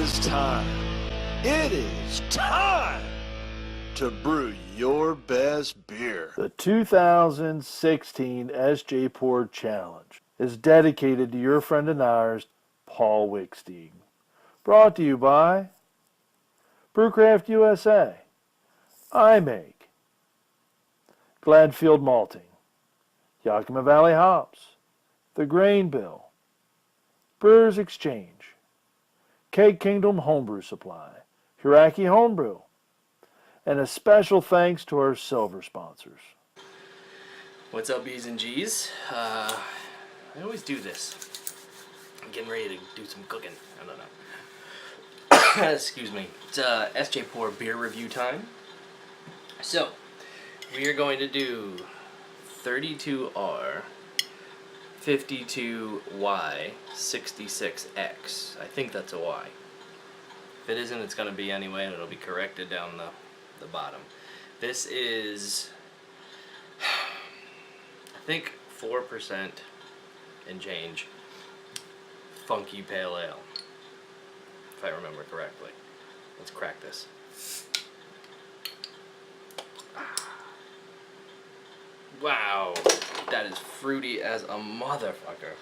is time. It is time to brew your best beer. The 2016 SJPorr Challenge is dedicated to your friend and ours, Paul Wickstein. Brought to you by Brewcraft USA, iMake, Gladfield Malting, Yakima Valley Hops, The Grain Bill, Brewers Exchange, Cake Kingdom Homebrew Supply, Hiraki Homebrew, and a special thanks to our silver sponsors. What's up, B's and G's? I always do this. I'm getting ready to do some cooking. I don't know. Excuse me. It's SJPorr beer review time. So, we are going to do 32R-52V-66X. I think that's a Y. If it isn't, it's going to be anyway, and it'll be corrected down the bottom. This is, I think, 4% and change funky pale ale, if I remember correctly. Let's crack this. Wow, that is fruity as a motherfucker.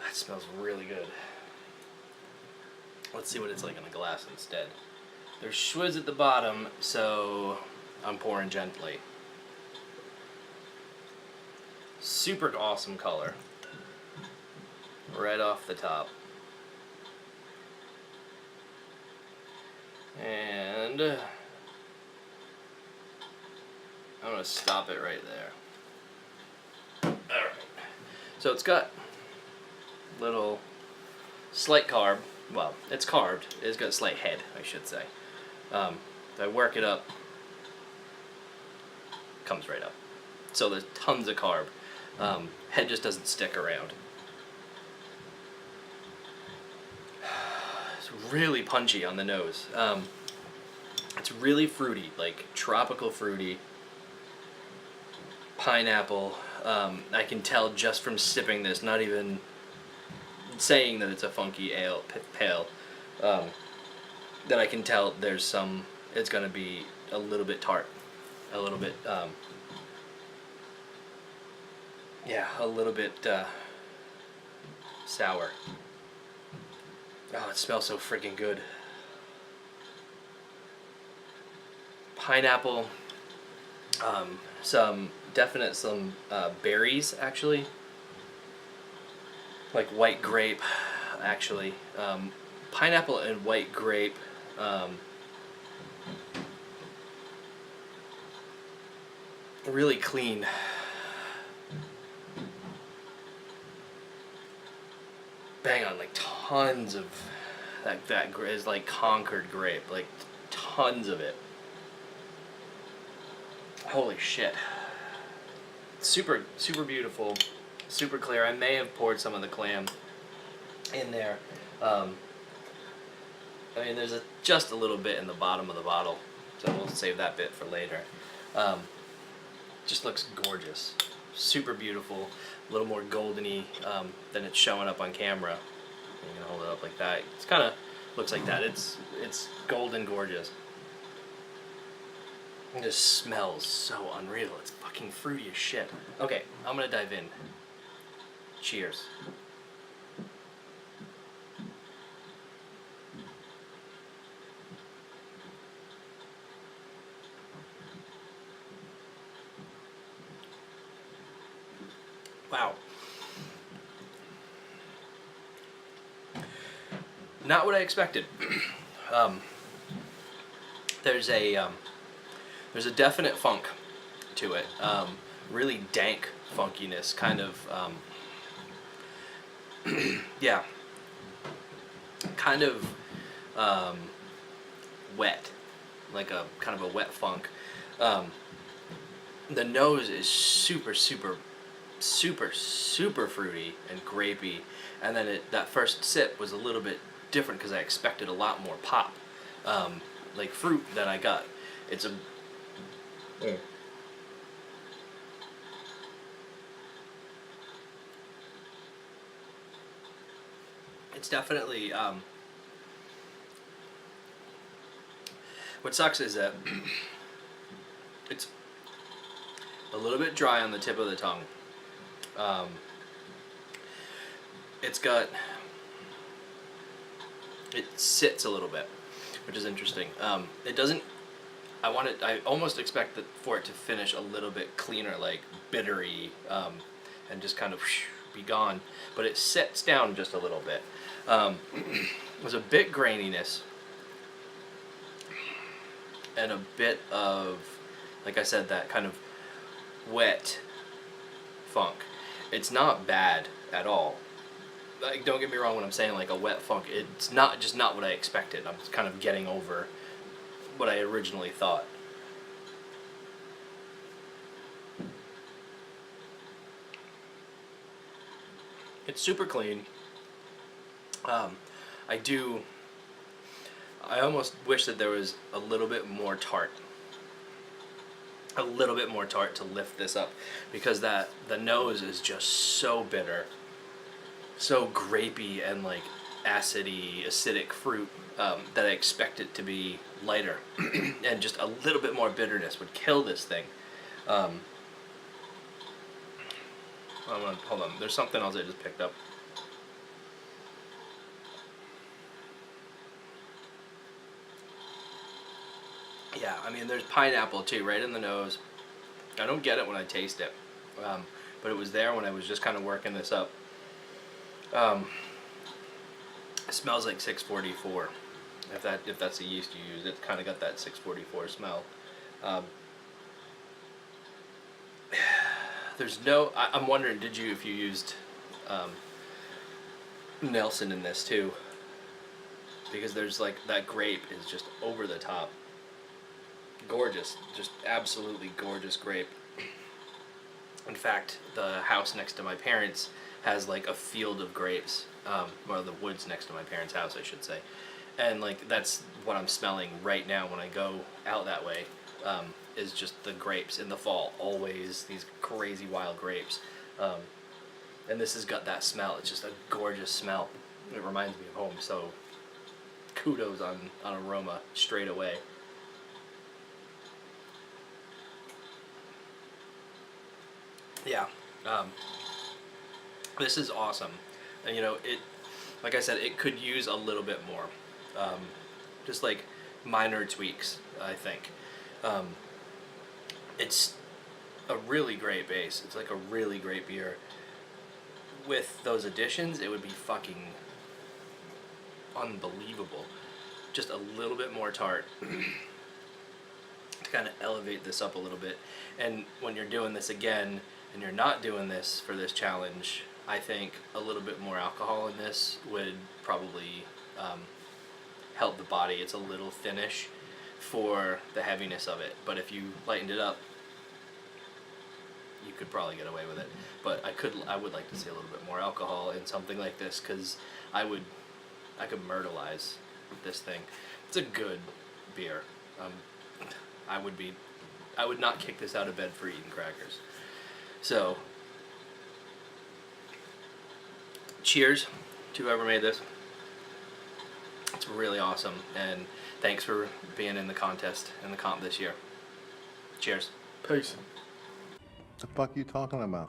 That smells really good. Let's see what it's like in a glass instead. There's schwiz at the bottom, so I'm pouring gently. Super awesome color. Right off the top. And I'm going to stop it right there. Alright. So it's got little slight carb. Well, it's carved. It's got a slight head, I should say. If I work it up, it comes right up. So there's tons of carb. Head just doesn't stick around. It's really punchy on the nose. It's really fruity, like tropical fruity. Pineapple. I can tell just from sipping this, not even saying that it's a funky ale, pale, that I can tell there's some, it's going to be a little bit tart, a little bit, yeah, a little bit sour. Oh, it smells so freaking good. Pineapple, some berries, actually. Like white grape, actually. Pineapple and white grape. Really clean. Bang on, like tons of that is like Concord grape, like tons of it. Holy shit. Super beautiful. Super clear. I may have poured some of the clam in there. I mean, there's just a little bit in the bottom of the bottle, so we'll save that bit for later. Just looks gorgeous. Super beautiful. A little more goldeny than it's showing up on camera. You can hold it up like that. It's kind of looks like that. It's golden gorgeous. It just smells so unreal. It's fucking fruity as shit. Okay, I'm gonna dive in. Cheers. Wow. Not what I expected. There's a definite funk to it. Really dank funkiness, kind of. Yeah, kind of wet, like a kind of a wet funk. The nose is super fruity and grapey, and then that first sip was a little bit different because I expected a lot more pop, like fruit that I got. It's a It's definitely, what sucks is that it's a little bit dry on the tip of the tongue. It sits a little bit, which is interesting. It doesn't, I almost expect for it to finish a little bit cleaner, like bittery, and just kind of be gone, but it sits down just a little bit. There's a bit graininess and a bit of, like I said, that kind of wet funk. It's not bad at all. Like, don't get me wrong when I'm saying like a wet funk. It's not just not what I expected. I'm just kind of getting over what I originally thought. It's super clean. I almost wish that there was a little bit more tart. A little bit more tart to lift this up, because the nose is just so bitter, so grapey and like acidy, acidic fruit, that I expect it to be lighter, and just a little bit more bitterness would kill this thing. Hold on, there's something else I just picked up. Yeah, I mean, there's pineapple too, right in the nose. I don't get it when I taste it, but it was there when I was just kind of working this up. It smells like 644. If that's the yeast you use, it's kind of got that 644 smell. There's no. I'm wondering, if you used Nelson in this too? Because there's like that grape is just over the top. Gorgeous, just absolutely gorgeous grape. In fact, the house next to my parents has like a field of grapes, or the woods next to my parents' house, I should say, and like that's what I'm smelling right now when I go out that way, is just the grapes in the fall. Always these crazy wild grapes, and this has got that smell. It's just a gorgeous smell. It reminds me of home. So kudos on aroma straight away. Yeah, this is awesome. And, it, like I said, it could use a little bit more, just like minor tweaks, I think. It's a really great base. It's like a really great beer. With those additions, it would be fucking unbelievable. Just a little bit more tart to kind of elevate this up a little bit. And when you're doing this again, and you're not doing this for this challenge, I think a little bit more alcohol in this would probably help the body. It's a little thinnish for the heaviness of it, but if you lightened it up, you could probably get away with it. But I would like to see a little bit more alcohol in something like this, because I could myrtleize this thing. It's a good beer. I would not kick this out of bed for eating crackers. So, cheers to whoever made this. It's really awesome, and thanks for being in the contest, in the comp this year. Cheers. Peace. The fuck you talking about?